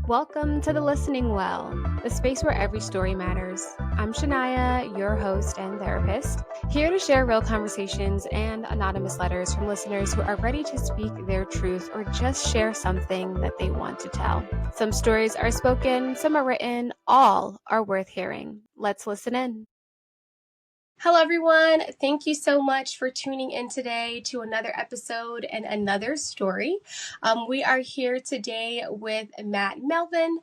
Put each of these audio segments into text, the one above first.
Welcome to the Listening Well, the space where every story matters. I'm Shania, your host and therapist, here to share real conversations and anonymous letters from listeners who are ready to speak their truth or just share something that they want to tell. Some stories are spoken, some are written, all are worth hearing. Let's listen in. Hello, everyone. Thank you so much for tuning in today to another episode and another story. We are here today with Matt Melvin.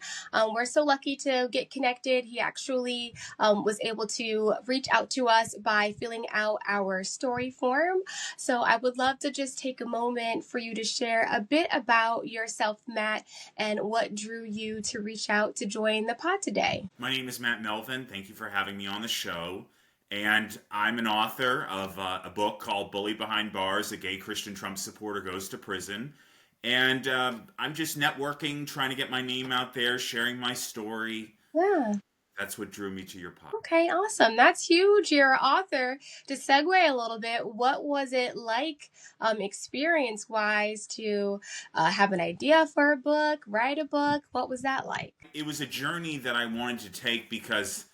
We're so lucky to get connected. He actually was able to reach out to us by filling out our story form. So I would love to just take a moment for you to share a bit about yourself, Matt, and what drew you to reach out to join the pod today. My name is Matt Melvin. Thank you for having me on the show. And I'm an author of a book called Bullied Behind Bars, A Gay Christian Trump Supporter Goes to Prison. And I'm just networking, trying to get my name out there, sharing my story. Yeah. That's what drew me to your pod. Okay, awesome. That's huge. You're an author. To segue a little bit, what was it like experience-wise to have an idea for a book, write a book? What was that like? It was a journey that I wanted to take because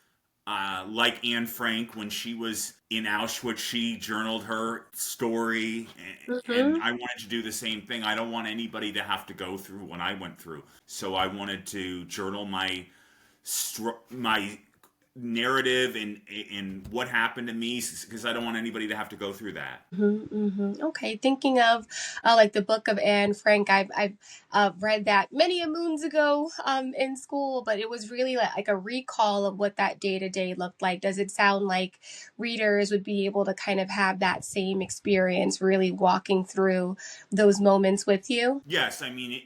like Anne Frank, when she was in Auschwitz, she journaled her story, and I wanted to do the same thing. I don't want anybody to have to go through what I went through, so I wanted to journal my narrative and what happened to me, because I don't want anybody to have to go through that. Okay, thinking of like the book of Anne Frank, I've read that many a moons ago in school, but it was really like a recall of what that day to day looked like. Does it sound like readers would be able to kind of have that same experience, really walking through those moments with you? Yes, I mean,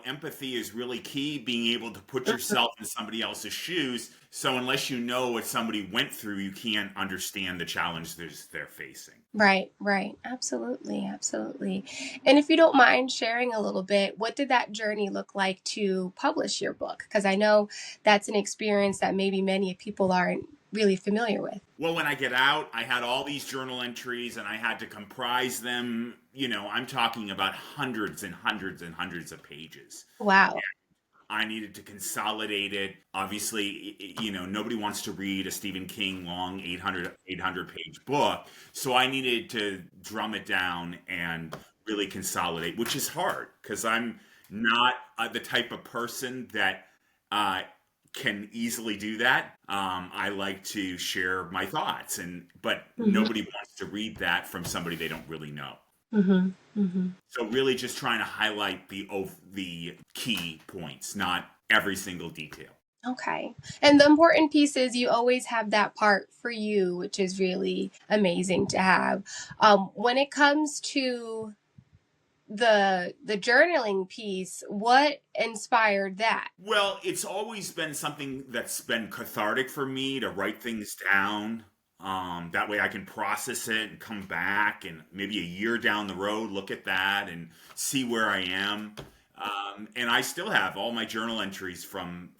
empathy is really key, being able to put yourself in somebody else's shoes. So unless you know what somebody went through, you can't understand the challenges they're facing. Right. Absolutely. And if you don't mind sharing a little bit, what did that journey look like to publish your book? Because I know that's an experience that maybe many people aren't really familiar with. Well, when I get out, I had all these journal entries and I had to comprise them. I'm talking about hundreds and hundreds and hundreds of pages. Wow. I needed to consolidate it. Obviously, nobody wants to read a Stephen King long 800 page book. So I needed to drum it down and really consolidate, which is hard because I'm not the type of person that can easily do that. I like to share my thoughts, but nobody wants to read that from somebody they don't really know. So really just trying to highlight the key points, not every single detail. Okay. And the important piece is you always have that part for you, which is really amazing to have. When it comes to the journaling piece, what inspired that? Well, it's always been something that's been cathartic for me to write things down. That way I can process it and come back and maybe a year down the road look at that and see where I am. And I still have all my journal entries from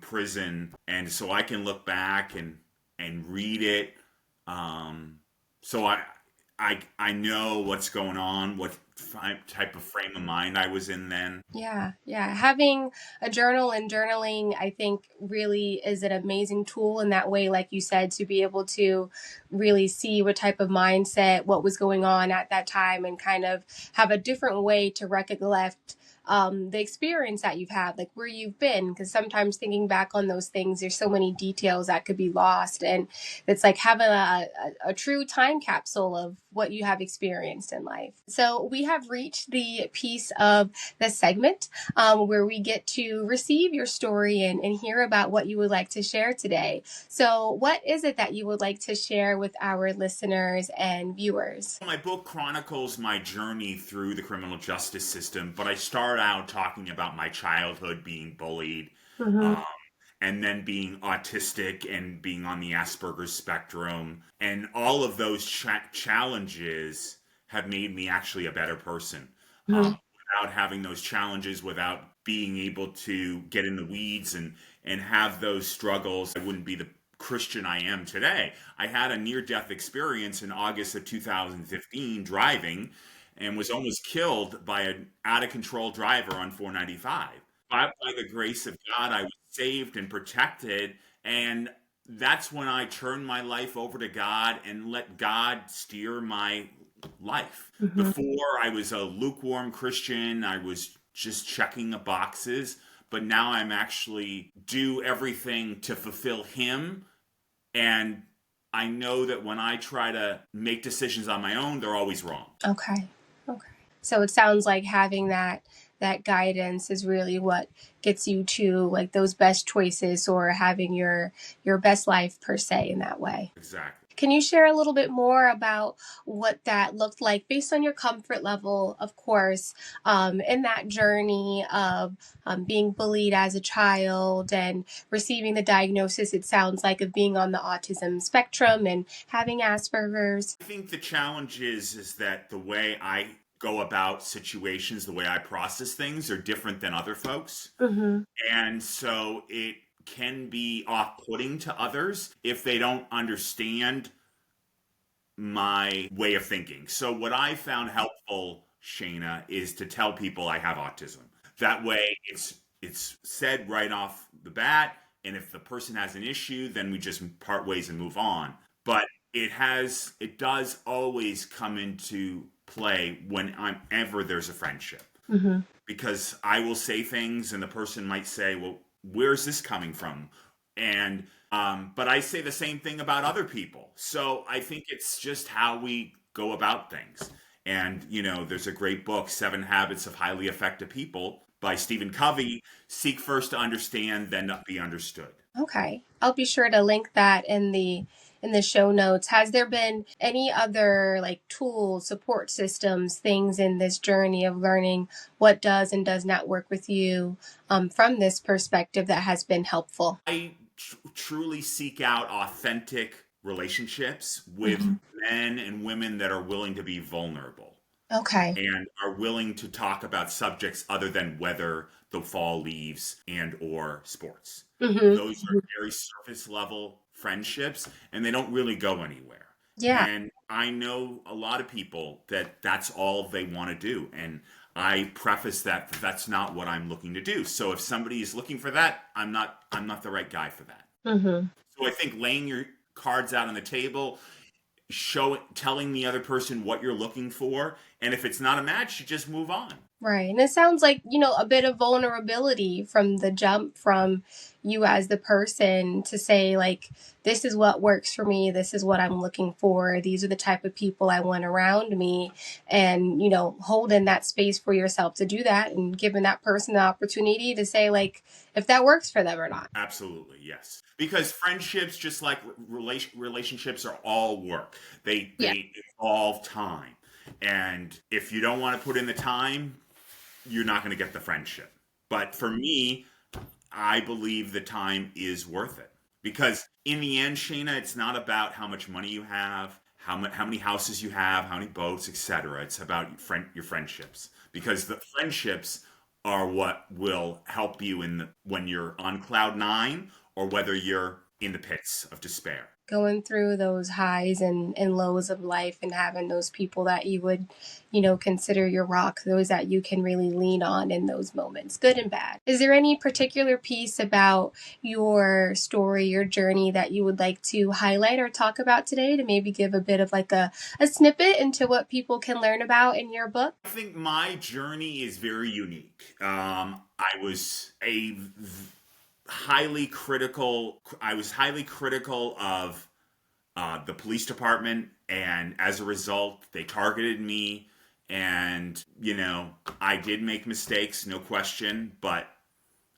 prison, and so I can look back and read it. So I know what's going on, what type of frame of mind I was in then. Yeah. Having a journal and journaling, I think, really is an amazing tool in that way, like you said, to be able to really see what type of mindset, what was going on at that time, and kind of have a different way to recollect the experience that you've had, like where you've been, because sometimes thinking back on those things, there's so many details that could be lost, and it's like having a true time capsule of what you have experienced in life. So we have reached the piece of the segment where we get to receive your story and hear about what you would like to share today. So what is it that you would like to share with our listeners and viewers? My book chronicles my journey through the criminal justice system, but I start out talking about my childhood being bullied, and then being autistic and being on the Asperger spectrum. And all of those challenges have made me actually a better person. Without having those challenges, without being able to get in the weeds and have those struggles, I wouldn't be the Christian I am today. I had a near-death experience in August of 2015 driving, and was almost killed by an out-of-control driver on 495. by the grace of God, I was saved and protected. And that's when I turned my life over to God and let God steer my life. Hmm. Before, I was a lukewarm Christian. I was just checking the boxes. But now I'm actually do everything to fulfill Him. And I know that when I try to make decisions on my own, they're always wrong. Okay. Okay. So it sounds like having that guidance is really what gets you to like those best choices or having your best life per se in that way. Exactly. Can you share a little bit more about what that looked like based on your comfort level, of course, in that journey of being bullied as a child and receiving the diagnosis, it sounds like, of being on the autism spectrum and having Asperger's? I think the challenge is that the way I go about situations, the way I process things are different than other folks. Mm-hmm. And so it can be off-putting to others if they don't understand my way of thinking. So what I found helpful, Shayna, is to tell people I have autism. That way it's said right off the bat, and if the person has an issue, then we just part ways and move on. But it does always come into play whenever there's a friendship. Mm-hmm. Because I will say things and the person might say, well, where's this coming from? And but I say the same thing about other people. So I think it's just how we go about things. And there's a great book, 7 Habits of Highly Effective People by Stephen Covey. Seek first to understand, then to be understood. Okay. I'll be sure to link that in the show notes. Has there been any other like tools, support systems, things in this journey of learning what does and does not work with you from this perspective that has been helpful? I truly seek out authentic relationships with men and women that are willing to be vulnerable. Okay. And are willing to talk about subjects other than weather, the fall leaves, and or sports. Mm-hmm. Those are very surface level friendships, and they don't really go anywhere. Yeah. And I know a lot of people that's all they want to do, and I preface that's not what I'm looking to do. So if somebody is looking for that, I'm not the right guy for that. Mm-hmm. So I think laying your cards out on the table, telling the other person what you're looking for, and if it's not a match, you just move on. Right. And it sounds like, a bit of vulnerability from the jump from you as the person to say, like, this is what works for me. This is what I'm looking for. These are the type of people I want around me. And, holding that space for yourself to do that and giving that person the opportunity to say, like, if that works for them or not. Absolutely, yes. Because friendships, just like relationships, are all work. They involve time. And if you don't want to put in the time, you're not going to get the friendship. But for me, I believe the time is worth it. Because in the end, Shayna, it's not about how much money you have, how many houses you have, how many boats, etc. It's about your friendships. Because the friendships are what will help you when you're on cloud 9 or whether you're in the pits of despair. Going through those highs and lows of life and having those people that you would, consider your rock, those that you can really lean on in those moments, good and bad. Is there any particular piece about your story, your journey that you would like to highlight or talk about today to maybe give a bit of like a snippet into what people can learn about in your book? I think my journey is very unique. I was highly critical of the police department, and as a result they targeted me. And I did make mistakes, no question, but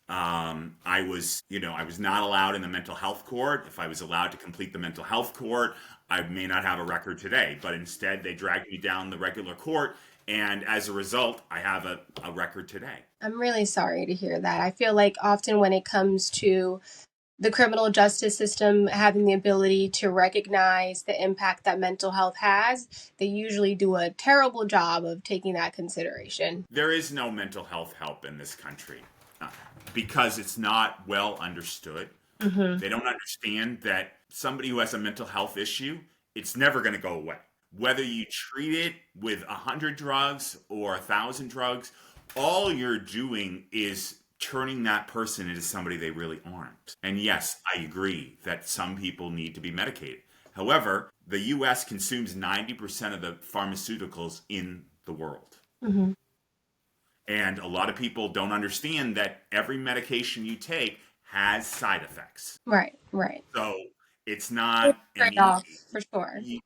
I was not allowed in the mental health court. If I was allowed to complete the mental health court, I may not have a record today, but instead they dragged me down the regular court, and as a result I have a record today. I'm really sorry to hear that. I feel like often when it comes to the criminal justice system having the ability to recognize the impact that mental health has, they usually do a terrible job of taking that consideration. There is no mental health help in this country because it's not well understood. Mm-hmm. They don't understand that somebody who has a mental health issue, it's never going to go away. Whether you treat it with 100 drugs or 1,000 drugs, all you're doing is turning that person into somebody they really aren't. And yes, I agree that some people need to be medicated. However, the US consumes 90% of the pharmaceuticals in the world. Mm-hmm. And a lot of people don't understand that every medication you take has side effects. Right, right. So it's It's not, a and trade-off for sure. you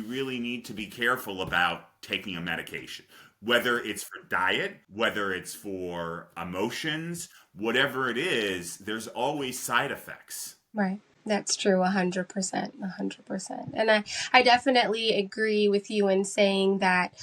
really need to be careful about taking a medication, whether it's for diet, whether it's for emotions, whatever it is, there's always side effects. Right. That's true, 100%, 100%. And I definitely agree with you in saying that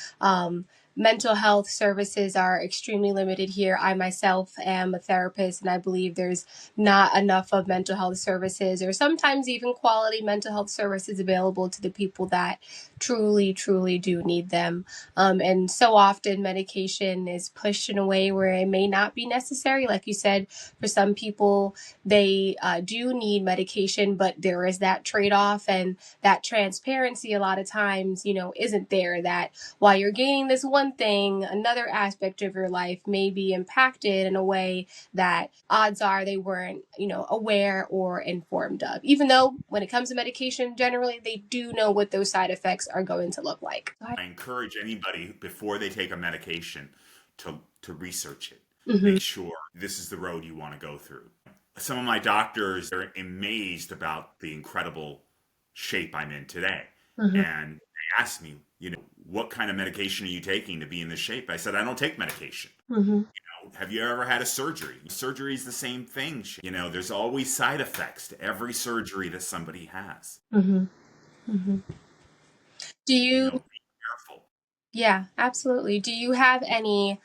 mental health services are extremely limited here. I myself am a therapist, and I believe there's not enough of mental health services, or sometimes even quality mental health services available to the people that truly, truly do need them. And so often medication is pushed in a way where it may not be necessary. Like you said, for some people, they do need medication, but there is that trade-off, and that transparency a lot of times, isn't there, that while you're gaining this one thing, another aspect of your life may be impacted in a way that odds are they weren't, aware or informed of. Even though when it comes to medication, generally they do know what those side effects are going to look like. I encourage anybody before they take a medication to research it. Mm-hmm. Make sure this is the road you want to go through. Some of my doctors are amazed about the incredible shape I'm in today. Mm-hmm. And they asked me, what kind of medication are you taking to be in this shape? I said, I don't take medication. Mm-hmm. Have you ever had a surgery? Surgery is the same thing. There's always side effects to every surgery that somebody has. Mm-hmm. Mm-hmm. Do you Be careful. Yeah, absolutely. Do you have any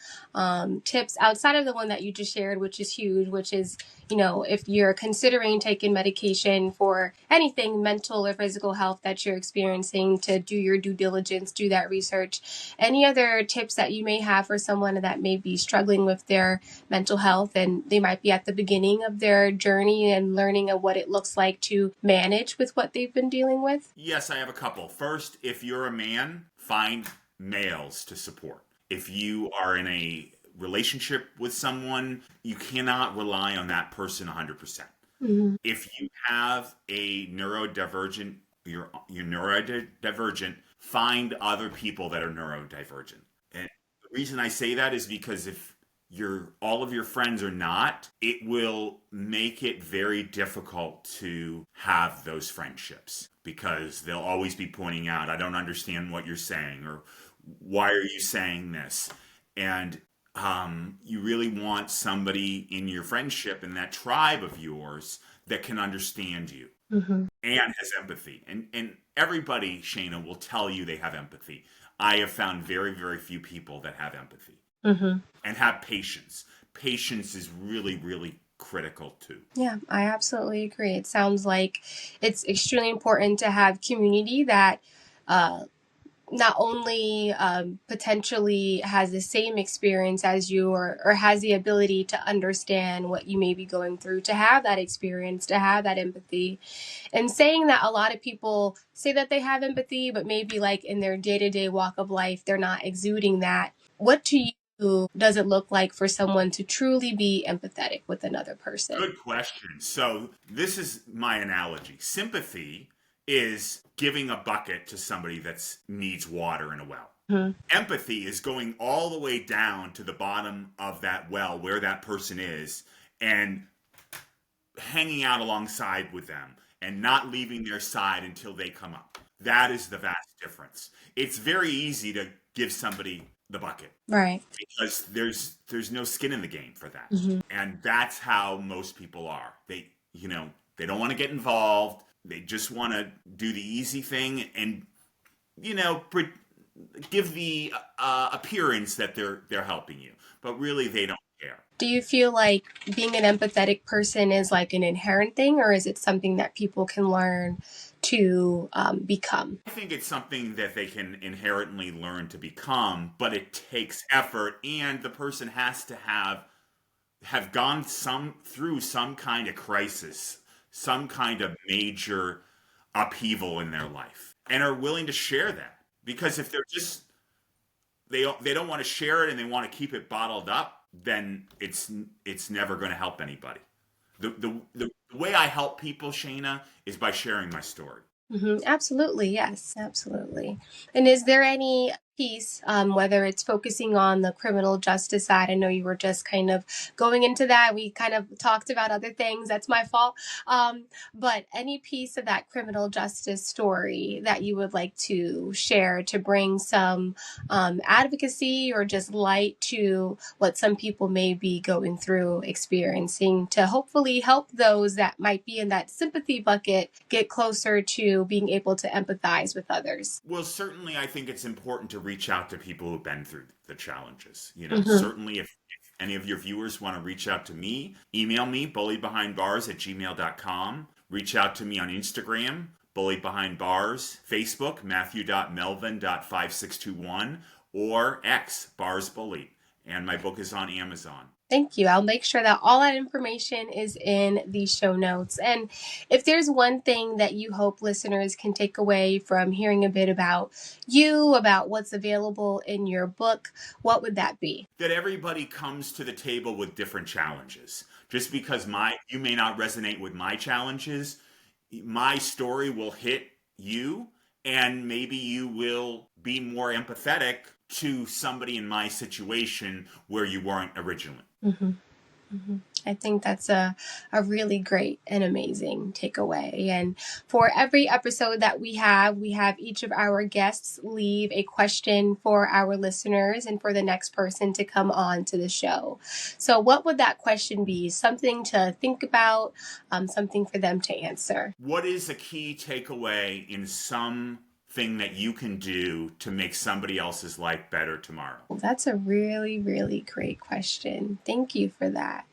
tips outside of the one that you just shared, which is huge, which is, if you're considering taking medication for anything mental or physical health that you're experiencing, to do your due diligence, do that research? Any other tips that you may have for someone that may be struggling with their mental health, and they might be at the beginning of their journey and learning of what it looks like to manage with what they've been dealing with? Yes, I have a couple. First, if you're a man, find males to support. If you are in a relationship with someone, you cannot rely on that person 100%. Mm-hmm. If you have a neurodivergent, you're neurodivergent, find other people that are neurodivergent. And the reason I say that is because if all of your friends are not, it will make it very difficult to have those friendships, because they'll always be pointing out, I don't understand what you're saying, or why are you saying this? And you really want somebody in your friendship, in that tribe of yours, that can understand you. Mm-hmm. And has empathy. And everybody, Shayna, will tell you they have empathy. I have found very, very few people that have empathy. Mm-hmm. And have patience. Patience is really, really critical too. Yeah, I absolutely agree. It sounds like it's extremely important to have community that not only potentially has the same experience as you, or has the ability to understand what you may be going through, to have that experience, to have that empathy. And saying that, a lot of people say that they have empathy, but maybe like in their day-to-day walk of life, they're not exuding that. What to you does it look like for someone to truly be empathetic with another person? Good question. So this is my analogy. Sympathy is giving a bucket to somebody that needs water in a well. Mm-hmm. Empathy is going all the way down to the bottom of that well where that person is, and hanging out alongside with them and not leaving their side until they come up. That is the vast difference. It's very easy to give somebody the bucket, right? Because there's no skin in the game for that. Mm-hmm. And that's how most people are. They don't want to get involved. They just want to do the easy thing and give the appearance that they're helping you, but really they don't care. Do you feel like being an empathetic person is like an inherent thing, or is it something that people can learn to become? I think it's something that they can inherently learn to become, but it takes effort, and the person has to have gone through some kind of crisis, some kind of major upheaval in their life, and are willing to share that. Because if they're just they don't want to share it and they want to keep it bottled up, then it's never going to help anybody. The way I help people, Shayna, is by sharing my story. Absolutely. Yes, absolutely. And is there any piece, whether it's focusing on the criminal justice side? I know you were just kind of going into that. We kind of talked about other things. That's my fault. But any piece of that criminal justice story that you would like to share to bring some advocacy or just light to what some people may be going through, experiencing, to hopefully help those that might be in that sympathy bucket get closer to being able to empathize with others? Well, certainly I think it's important to reach out to people who've been through the challenges. Certainly if any of your viewers want to reach out to me, email me, bulliedbehindbars@gmail.com. Reach out to me on Instagram, Bullied Behind Bars, Facebook, Matthew.melvin.5621, or X, Barsbullied. And my book is on Amazon. Thank you. I'll make sure that all that information is in the show notes. And if there's one thing that you hope listeners can take away from hearing a bit about you, about what's available in your book, what would that be? That everybody comes to the table with different challenges. Just because you may not resonate with my challenges, my story will hit you, and maybe you will be more empathetic to somebody in my situation where you weren't originally. I think that's a really great and amazing takeaway. And for every episode that we have each of our guests leave a question for our listeners and for the next person to come on to the show. So what would that question be? Something to think about, something for them to answer. What is a key takeaway in something that you can do to make somebody else's life better tomorrow? Well, that's a really, really great question. Thank you for that.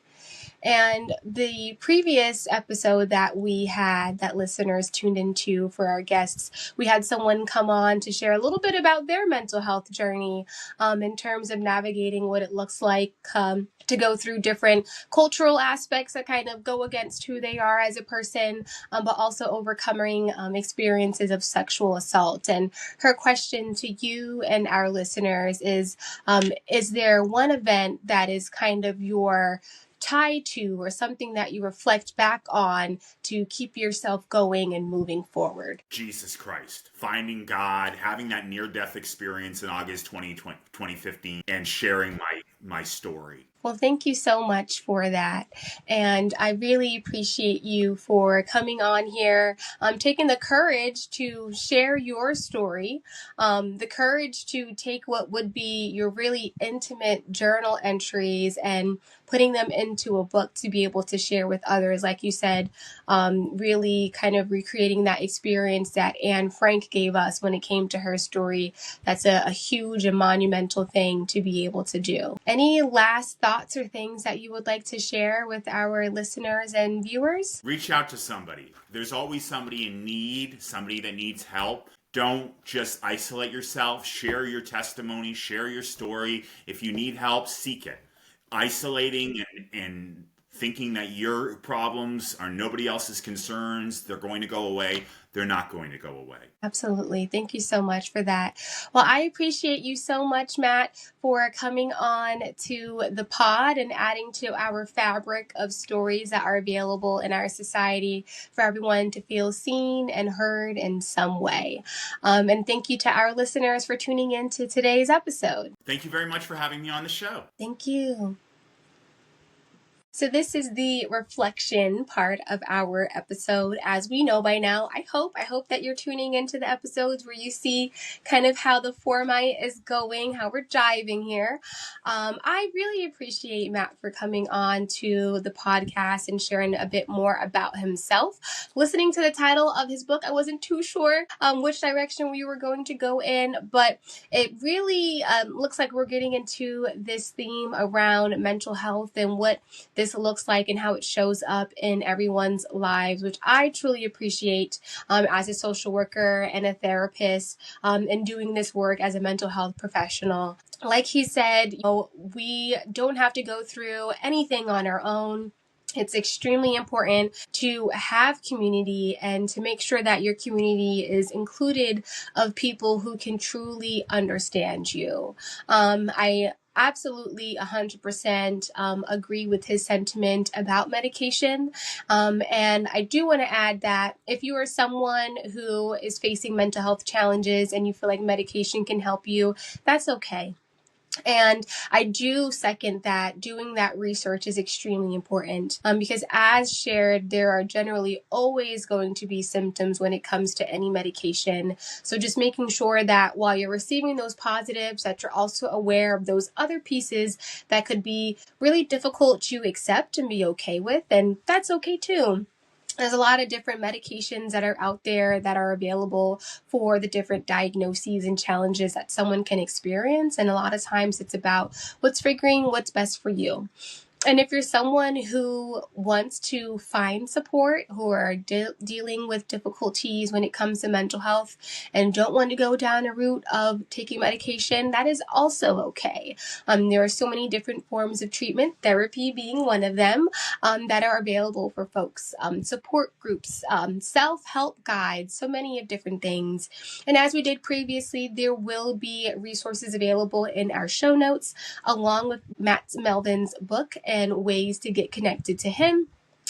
And the previous episode that we had that listeners tuned into for our guests, we had someone come on to share a little bit about their mental health journey in terms of navigating what it looks like to go through different cultural aspects that kind of go against who they are as a person, but also overcoming experiences of sexual assault. And her question to you and our listeners is there one event that is kind of your tie to, or something that you reflect back on to keep yourself going and moving forward? Jesus Christ. Finding God, having that near-death experience in August 2015, and sharing my story. Well, thank you so much for that. And I really appreciate you for coming on here, taking the courage to share your story, the courage to take what would be your really intimate journal entries and putting them into a book to be able to share with others. Like you said, really kind of recreating that experience that Anne Frank gave us when it came to her story. That's a huge and monumental thing to be able to do. Any last thoughts or things that you would like to share with our listeners and viewers? Reach out to somebody. There's always somebody in need, somebody that needs help. Don't just isolate yourself. Share your testimony, share your story. If you need help, seek it. Isolating and thinking that your problems are nobody else's concerns, they're going to go away. They're not going to go away. Absolutely. Thank you so much for that. Well, I appreciate you so much, Matt, for coming on to the pod and adding to our fabric of stories that are available in our society for everyone to feel seen and heard in some way. And thank you to our listeners for tuning in to today's episode. Thank you very much for having me on the show. Thank you. So this is the reflection part of our episode. As we know by now, I hope that you're tuning into the episodes where you see kind of how the format is going, how we're jiving here. I really appreciate Matt for coming on to the podcast and sharing a bit more about himself. Listening to the title of his book, I wasn't too sure which direction we were going to go in, but it really looks like we're getting into this theme around mental health and what this looks like and how it shows up in everyone's lives, which I truly appreciate as a social worker and a therapist and doing this work as a mental health professional. Like he said, we don't have to go through anything on our own. It's extremely important to have community and to make sure that your community is included of people who can truly understand you. I absolutely 100% agree with his sentiment about medication. And I do want to add that if you are someone who is facing mental health challenges and you feel like medication can help you, that's okay. And I do second that doing that research is extremely important because, as shared, there are generally always going to be symptoms when it comes to any medication. So just making sure that while you're receiving those positives, that you're also aware of those other pieces that could be really difficult to accept and be okay with. And that's okay too. There's a lot of different medications that are out there that are available for the different diagnoses and challenges that someone can experience. And a lot of times it's about figuring what's best for you. And if you're someone who wants to find support, who are dealing with difficulties when it comes to mental health and don't want to go down a route of taking medication, that is also okay. There are so many different forms of treatment, therapy being one of them, that are available for folks. Support groups, self-help guides, so many of different things. And as we did previously, there will be resources available in our show notes, along with Matt Melvin's book and ways to get connected to him.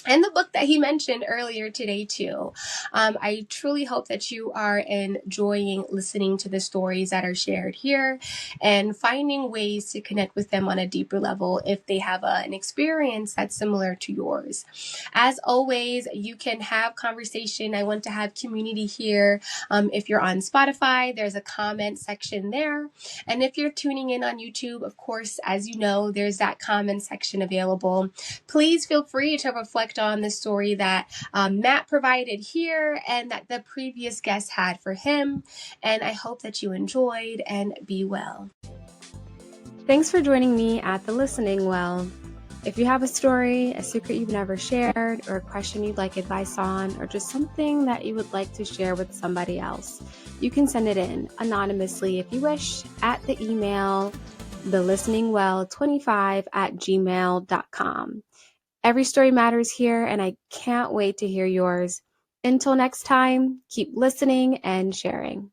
And the book that he mentioned earlier today, too. I truly hope that you are enjoying listening to the stories that are shared here and finding ways to connect with them on a deeper level if they have an experience that's similar to yours. As always, you can have conversation. I want to have community here. If you're on Spotify, there's a comment section there. And if you're tuning in on YouTube, of course, as you know, there's that comment section available. Please feel free to reflect on the story that Matt provided here and that the previous guest had for him. And I hope that you enjoyed, and be well. Thanks for joining me at the Listening Well. If you have a story, a secret you've never shared, or a question you'd like advice on, or just something that you would like to share with somebody else, you can send it in anonymously if you wish at the email thelisteningwell25@gmail.com. Every story matters here, and I can't wait to hear yours. Until next time, keep listening and sharing.